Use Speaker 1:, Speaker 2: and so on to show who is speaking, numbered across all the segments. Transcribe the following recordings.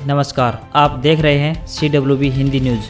Speaker 1: नमस्कार, आप देख रहे हैं CWB हिंदी न्यूज।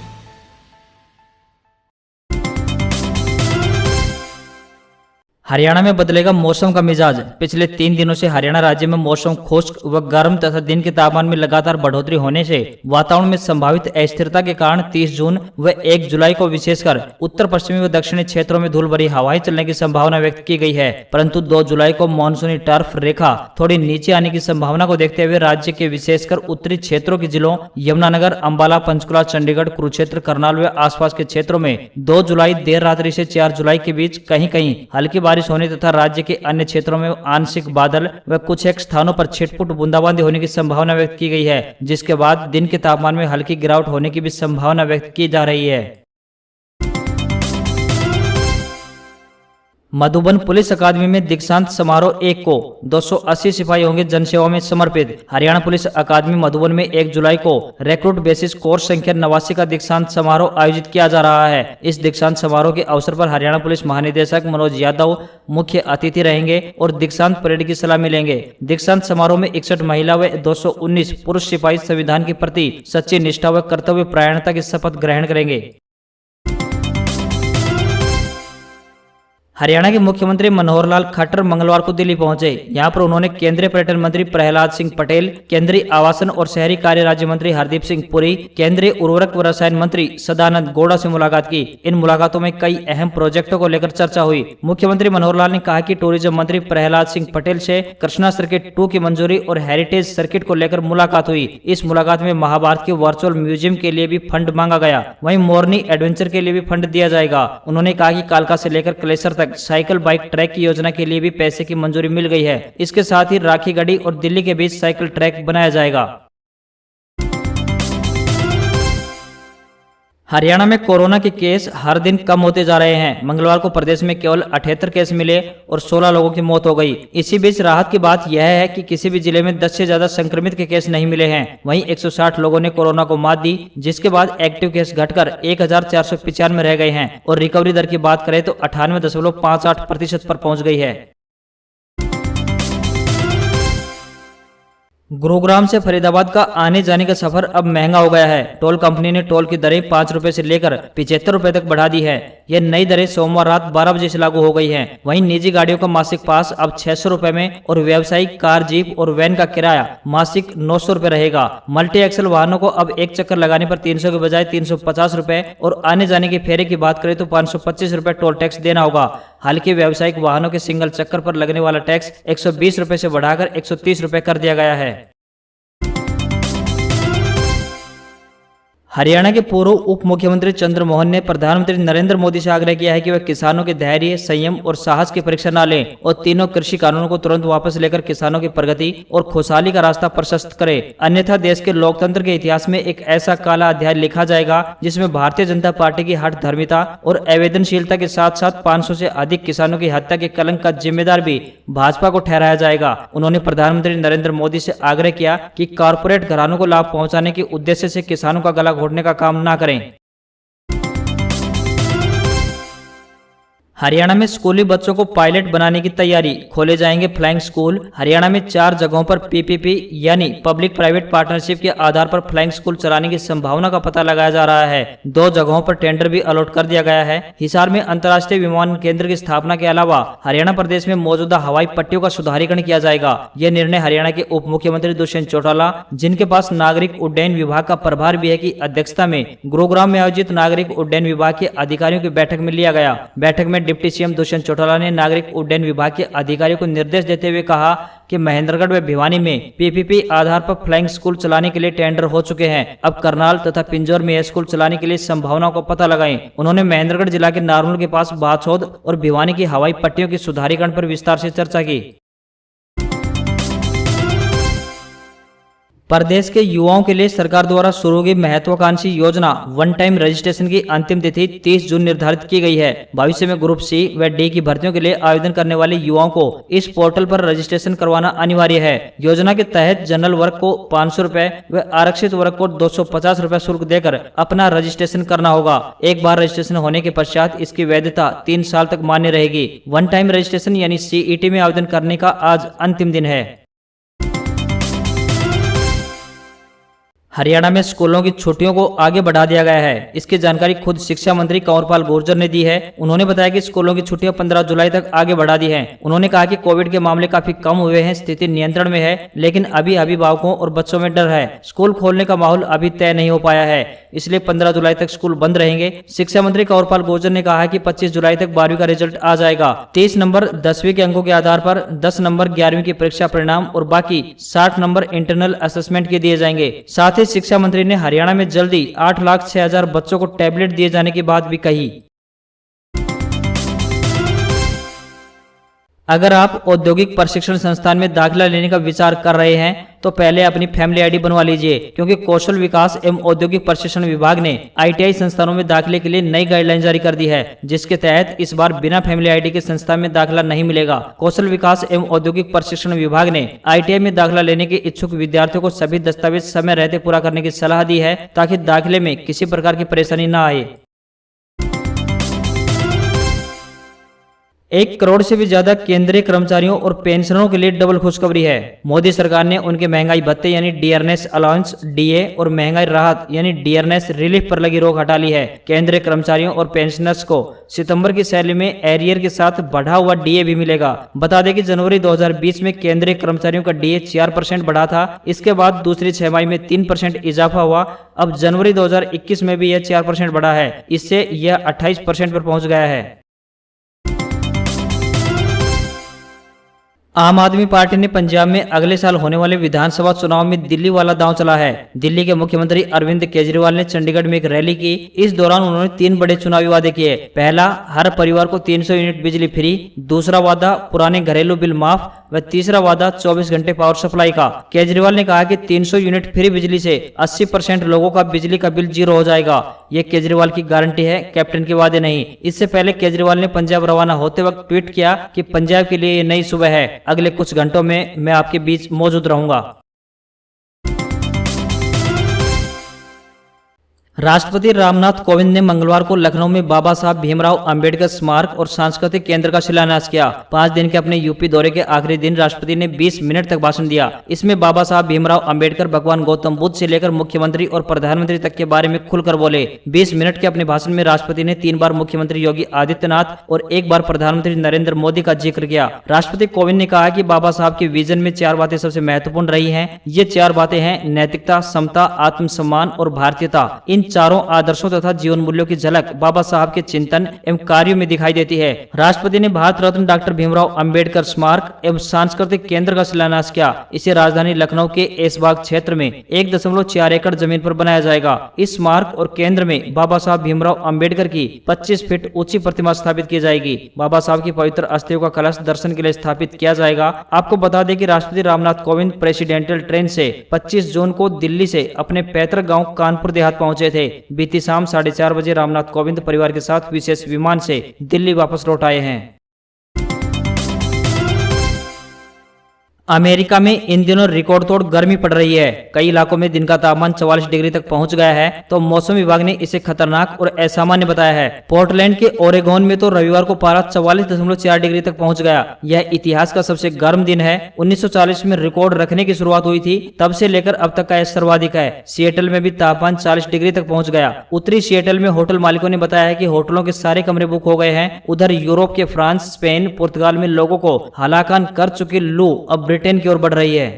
Speaker 1: हरियाणा में बदलेगा मौसम का मिजाज। पिछले 3 दिनों से हरियाणा राज्य में मौसम खुश्क व गर्म तथा दिन के तापमान में लगातार बढ़ोतरी होने से वातावरण में संभावित अस्थिरता के कारण 30 जून व 1 जुलाई को विशेषकर उत्तर पश्चिमी व दक्षिणी क्षेत्रों में धूल भरी हवाएं चलने की संभावना व्यक्त की गई है। परंतु 2 जुलाई को मानसूनी टर्फ रेखा थोड़ी नीचे आने की संभावना को देखते हुए राज्य के विशेषकर उत्तरी क्षेत्रों के जिलों यमुनानगर, अंबाला, पंचकुला, चंडीगढ़, कुरुक्षेत्र, करनाल व आसपास के क्षेत्रों में 2 जुलाई देर रात्रि से 4 जुलाई के बीच कहीं कहीं हल्की बारिश होने तथा राज्य के अन्य क्षेत्रों में आंशिक बादल व कुछ एक स्थानों पर छिटपुट बूंदाबांदी होने की संभावना व्यक्त की गई है, जिसके बाद दिन के तापमान में हल्की गिरावट होने की भी संभावना व्यक्त की जा रही है। मधुबन पुलिस अकादमी में दीक्षांत समारोह 1 को 280 सिपाही होंगे जनसेवा में समर्पित। हरियाणा पुलिस अकादमी मधुबन में 1 जुलाई को रिक्रूट बेसिस कोर्स संख्या 89 का दीक्षांत समारोह आयोजित किया जा रहा है। इस दीक्षांत समारोह के अवसर पर हरियाणा पुलिस महानिदेशक मनोज यादव मुख्य अतिथि रहेंगे और दीक्षांत परेड की सलामी लेंगे। दीक्षांत समारोह में 61 महिला व 219 पुरुष सिपाही संविधान के प्रति सच्ची निष्ठा व कर्तव्य परायणता की शपथ ग्रहण करेंगे। हरियाणा के मुख्यमंत्री मनोहर लाल खट्टर मंगलवार को दिल्ली पहुंचे। यहां पर उन्होंने केंद्रीय पर्यटन मंत्री प्रहलाद सिंह पटेल, केंद्रीय आवासन और शहरी कार्य राज्य मंत्री हरदीप सिंह पुरी, केंद्रीय उर्वरक व रसायन मंत्री सदानंद गौड़ा से मुलाकात की। इन मुलाकातों में कई अहम प्रोजेक्टों को लेकर चर्चा हुई। मुख्यमंत्री मनोहर लाल ने कहा कि टूरिज्म मंत्री प्रहलाद सिंह पटेल से कृष्णा सर्किट 2 की मंजूरी और हेरिटेज सर्किट को लेकर मुलाकात हुई। इस मुलाकात में महाभारत के वर्चुअल म्यूजियम के लिए भी फंड मांगा गया। वहीं मोरनी एडवेंचर के लिए भी फंड दिया जाएगा। उन्होंने कहा कि कालका से लेकर क्लेसर तक साइकिल बाइक ट्रैक की योजना के लिए भी पैसे की मंजूरी मिल गई है। इसके साथ ही राखीगढ़ी और दिल्ली के बीच साइकिल ट्रैक बनाया जाएगा। हरियाणा में कोरोना के केस हर दिन कम होते जा रहे हैं। मंगलवार को प्रदेश में केवल 78 केस मिले और 16 लोगों की मौत हो गई। इसी बीच राहत की बात यह है कि किसी भी जिले में 10 से ज्यादा संक्रमित के केस नहीं मिले हैं। वहीं 160 लोगों ने कोरोना को मात दी, जिसके बाद एक्टिव केस घटकर 1495 रह गए हैं और रिकवरी दर की बात करें तो 98.58% पर पहुंच गई है। गुरुग्राम से फरीदाबाद का आने जाने का सफर अब महंगा हो गया है। टोल कंपनी ने टोल की दरें 5 रुपए से लेकर 75 रुपए तक बढ़ा दी है। यह नई दरें सोमवार रात 12 बजे से लागू हो गई हैं। वहीं निजी गाड़ियों का मासिक पास अब 600 रुपए में और व्यावसायिक कार, जीप और वैन का किराया मासिक 900 रुपए रहेगा। मल्टी एक्सल वाहनों को अब एक चक्कर लगाने पर 300 के बजाय 350 रुपए और आने जाने के फेरे की बात करें तो 525 रुपए टोल टैक्स देना होगा। हालांकि व्यावसायिक वाहनों के सिंगल चक्कर पर लगने वाला टैक्स 120 रुपए से बढ़ाकर 130 रुपए कर दिया गया है। हरियाणा के पूर्व उप मुख्यमंत्री चंद्र मोहन ने प्रधानमंत्री नरेंद्र मोदी से आग्रह किया है कि वह किसानों के धैर्य, संयम और साहस की परीक्षा न लें और तीनों कृषि कानूनों को तुरंत वापस लेकर किसानों की प्रगति और खुशहाली का रास्ता प्रशस्त करे। अन्यथा देश के लोकतंत्र के इतिहास में एक ऐसा काला अध्याय लिखा जाएगा जिसमें भारतीय जनता पार्टी की हठ धर्मिता और संवेदनशीलता के साथ साथ 500 से अधिक किसानों की हत्या के कलंक का जिम्मेदार भी भाजपा को ठहराया जाएगा। उन्होंने प्रधानमंत्री नरेंद्र मोदी से आग्रह किया कि कॉरपोरेट घरानों को लाभ पहुंचाने के उद्देश्य से किसानों का गला घोटने का काम ना करें। हरियाणा में स्कूली बच्चों को पायलट बनाने की तैयारी, खोले जाएंगे फ्लाइंग स्कूल। हरियाणा में 4 जगहों पर PPP यानी पब्लिक प्राइवेट पार्टनरशिप के आधार पर फ्लाइंग स्कूल चलाने की संभावना का पता लगाया जा रहा है। 2 जगहों पर टेंडर भी अलॉट कर दिया गया है। हिसार में अंतर्राष्ट्रीय विमान केंद्र की स्थापना के अलावा हरियाणा प्रदेश में मौजूदा हवाई पट्टियों का सुधारीकरण किया जाएगा। यह निर्णय हरियाणा के उप मुख्यमंत्री दुष्यंत चौटाला, जिनके पास नागरिक उड्डयन विभाग का प्रभार भी है, की अध्यक्षता में गुरुग्राम में आयोजित नागरिक उड्डयन विभाग के अधिकारियों की बैठक में लिया गया। बैठक में डिप्टी सीएम दुष्यंत चौटाला ने नागरिक उड्डयन विभाग के अधिकारियों को निर्देश देते हुए कहा कि महेंद्रगढ़ व भिवानी में PPP आधार पर फ्लाइंग स्कूल चलाने के लिए टेंडर हो चुके हैं। अब करनाल तथा पिंजौर में यह स्कूल चलाने के लिए संभावनाओं का पता लगाएं। उन्होंने महेंद्रगढ़ जिला के नारनौल के पास बाछौद और भिवानी की हवाई पट्टियों की सुधारीकरण पर विस्तार से चर्चा की। प्रदेश के युवाओं के लिए सरकार द्वारा शुरू की महत्वाकांक्षी योजना वन टाइम रजिस्ट्रेशन की अंतिम तिथि 30 जून निर्धारित की गई है। भविष्य में ग्रुप C व D की भर्तियों के लिए आवेदन करने वाले युवाओं को इस पोर्टल पर रजिस्ट्रेशन करवाना अनिवार्य है। योजना के तहत जनरल वर्ग को 500 रुपए व आरक्षित वर्ग को 250 रुपए शुल्क देकर अपना रजिस्ट्रेशन करना होगा। एक बार रजिस्ट्रेशन होने के पश्चात इसकी वैधता 3 साल तक मान्य रहेगी। वन टाइम रजिस्ट्रेशन यानी CET में आवेदन करने का आज अंतिम दिन है। हरियाणा में स्कूलों की छुट्टियों को आगे बढ़ा दिया गया है। इसकी जानकारी खुद शिक्षा मंत्री कंवरपाल गुर्जर ने दी है। उन्होंने बताया कि स्कूलों की छुट्टियां 15 जुलाई तक आगे बढ़ा दी हैं। उन्होंने कहा कि कोविड के मामले काफी कम हुए हैं, स्थिति नियंत्रण में है, लेकिन अभी अभिभावकों और बच्चों में डर है। स्कूल खोलने का माहौल अभी तय नहीं हो पाया है, इसलिए 15 जुलाई तक स्कूल बंद रहेंगे। शिक्षा मंत्री कंवरपाल गुर्जर ने कहा कि 25 जुलाई तक 12वीं का रिजल्ट आ जाएगा। 30 नंबर 10वीं के अंकों के आधार पर, 10 नंबर 11वीं की परीक्षा परिणाम और बाकी 60 नंबर इंटरनल असेसमेंट के दिए जाएंगे। साथ ही शिक्षा मंत्री ने हरियाणा में जल्दी 8,06,000 बच्चों को टैबलेट दिए जाने की बात भी कही। अगर आप औद्योगिक प्रशिक्षण संस्थान में दाखिला लेने का विचार कर रहे हैं तो पहले अपनी फैमिली आईडी बनवा लीजिए, क्योंकि कौशल विकास एवं औद्योगिक प्रशिक्षण विभाग ने आईटीआई संस्थानों में दाखिले के लिए नई गाइडलाइन जारी कर दी है, जिसके तहत इस बार बिना फैमिली आईडी के संस्थान में दाखिला नहीं मिलेगा। कौशल विकास एवं औद्योगिक प्रशिक्षण विभाग ने आईटीआई में दाखिला लेने के इच्छुक विद्यार्थियों को सभी दस्तावेज समय रहते पूरा करने की सलाह दी है, ताकि दाखिले में किसी प्रकार की परेशानी न आए। 1 करोड़ से भी ज्यादा केंद्रीय कर्मचारियों और पेंशनरों के लिए डबल खुशखबरी है। मोदी सरकार ने उनके महंगाई भत्ते यानी डियरनेस अलाउंस डीए और महंगाई राहत यानी डियरनेस रिलीफ पर लगी रोक हटा ली है। केंद्रीय कर्मचारियों और पेंशनर्स को सितंबर की सैलरी में एरियर के साथ बढ़ा हुआ डीए भी मिलेगा। बता दें कि जनवरी 2020 में केंद्रीय कर्मचारियों का डीए 4% बढ़ा था। इसके बाद दूसरी छमाही में 3% इजाफा हुआ। अब जनवरी 2021 में भी यह 4% बढ़ा है। इससे यह 28% पर पहुंच गया है। आम आदमी पार्टी ने पंजाब में अगले साल होने वाले विधानसभा चुनाव में दिल्ली वाला दांव चला है। दिल्ली के मुख्यमंत्री अरविंद केजरीवाल ने चंडीगढ़ में एक रैली की। इस दौरान उन्होंने 3 बड़े चुनावी वादे किए। पहला, हर परिवार को 300 यूनिट बिजली फ्री। दूसरा वादा, पुराने घरेलू बिल माफ। व तीसरा वादा, 24 घंटे पावर सप्लाई का। केजरीवाल ने कहा कि 300 यूनिट फ्री बिजली से 80% लोगों का बिजली का बिल 0 हो जाएगा। ये केजरीवाल की गारंटी है, कैप्टन के वादे नहीं। इससे पहले केजरीवाल ने पंजाब रवाना होते वक्त ट्वीट किया कि पंजाब के लिए ये नई सुबह है, अगले कुछ घंटों में मैं आपके बीच मौजूद रहूंगा। राष्ट्रपति रामनाथ कोविंद ने मंगलवार को लखनऊ में बाबा साहब भीमराव अंबेडकर स्मारक और सांस्कृतिक केंद्र का शिलान्यास किया। 5 दिन के अपने यूपी दौरे के आखिरी दिन राष्ट्रपति ने 20 मिनट तक भाषण दिया। इसमें बाबा साहब भीमराव अंबेडकर भगवान गौतम बुद्ध से लेकर मुख्यमंत्री और प्रधानमंत्री तक के बारे में खुलकर बोले। 20 मिनट के अपने भाषण में राष्ट्रपति ने 3 बार मुख्यमंत्री योगी आदित्यनाथ और 1 बार प्रधानमंत्री नरेंद्र मोदी का जिक्र किया। राष्ट्रपति कोविंद ने कहा कि बाबा साहब के विजन में 4 बातें सबसे महत्वपूर्ण रही हैं। ये 4 बातें हैं नैतिकता, समता, आत्मसम्मान और भारतीयता। इन चारों आदर्शों तथा जीवन मूल्यों की झलक बाबा साहब के चिंतन एवं कार्यों में दिखाई देती है। राष्ट्रपति ने भारत रत्न डॉक्टर भीमराव अंबेडकर स्मारक एवं सांस्कृतिक केंद्र का शिलान्यास किया। इसे राजधानी लखनऊ के ऐशबाग क्षेत्र में 1.4 एकड़ जमीन पर बनाया जाएगा। इस स्मारक और केंद्र में बाबा साहब भीमराव अंबेडकर की 25 फीट ऊंची प्रतिमा स्थापित की जाएगी। बाबा साहब की पवित्र अस्थियों का कलश दर्शन के लिए स्थापित किया जाएगा। आपको बता दें कि राष्ट्रपति रामनाथ कोविंद प्रेसिडेंशियल ट्रेन से 25 जून को दिल्ली से अपने पैतृक गांव कानपुर देहात पहुंचे थे। बीती शाम 4:30 बजे रामनाथ कोविंद परिवार के साथ विशेष विमान से दिल्ली वापस लौट आए हैं। अमेरिका में इन दिनों रिकॉर्ड तोड़ गर्मी पड़ रही है। कई इलाकों में दिन का तापमान 44 डिग्री तक पहुंच गया है, तो मौसम विभाग ने इसे खतरनाक और असामान्य बताया है। पोर्टलैंड के ओरेगोन में तो रविवार को पारा 44.4 डिग्री तक पहुंच गया। यह इतिहास का सबसे गर्म दिन है। 1940 में रिकॉर्ड रखने की शुरुआत हुई थी, तब से लेकर अब तक का यह सर्वाधिक है। सिएटल में भी तापमान 40 डिग्री तक पहुंच गया। उत्तरी सिएटल में होटल मालिकों ने बताया है कि होटलों के सारे कमरे बुक हो गए हैं। उधर यूरोप के फ्रांस, स्पेन, पुर्तगाल में लोगों को हलाकान कर चुकी लू अब ब्रिटेन की ओर बढ़ रही है।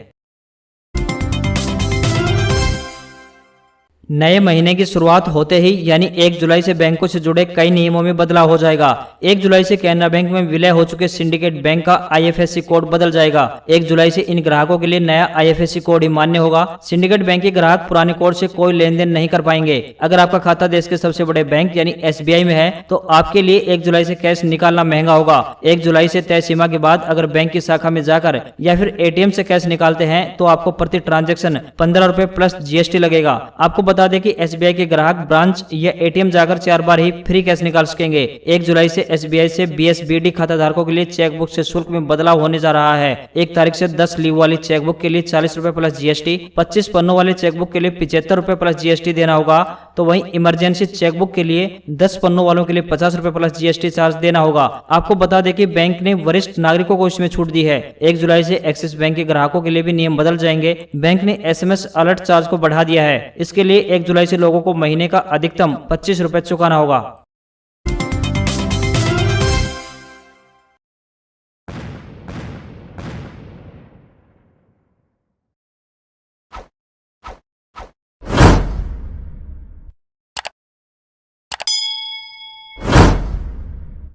Speaker 1: नए महीने की शुरुआत होते ही यानी 1 जुलाई से बैंकों से जुड़े कई नियमों में बदलाव हो जाएगा। 1 जुलाई से कैनरा बैंक में विलय हो चुके सिंडिकेट बैंक का आईएफएससी कोड बदल जाएगा। 1 जुलाई से इन ग्राहकों के लिए नया आईएफएससी कोड ही मान्य होगा। सिंडिकेट बैंक के ग्राहक पुराने कोड से कोई लेन देन नहीं कर पाएंगे। अगर आपका खाता देश के सबसे बड़े बैंक यानी एसबीआई में है तो आपके लिए 1 जुलाई से कैश निकालना महंगा होगा। 1 जुलाई से तय सीमा के बाद अगर बैंक की शाखा में जाकर या फिर एटीएम से कैश निकालते हैं तो आपको प्रति ट्रांजेक्शन 15 रुपए प्लस जीएसटी लगेगा। आपको बता बता दें कि SBI के ग्राहक ब्रांच या ATM जाकर 4 बार ही फ्री कैश निकाल सकेंगे। 1 जुलाई से SBI से BSBD खाता धारकों के लिए चेकबुक से शुल्क में बदलाव होने जा रहा है। 1 तारीख से 10 लीव वाली चेकबुक के लिए 40 रुपए प्लस GST, 25 पन्नों वाले चेकबुक के लिए 75 रुपए प्लस GST देना होगा। तो वहीं इमरजेंसी चेकबुक के लिए 10 पन्नों वालों के लिए 50 रुपए प्लस GST चार्ज देना होगा। आपको बता दें कि बैंक ने वरिष्ठ नागरिकों को इसमें छूट दी है। 1 जुलाई से एक्सिस बैंक के ग्राहकों के लिए भी नियम बदल जाएंगे। बैंक ने SMS अलर्ट चार्ज को बढ़ा दिया है। इसके लिए 1 जुलाई से लोगों को महीने का अधिकतम 25 रुपए चुकाना होगा।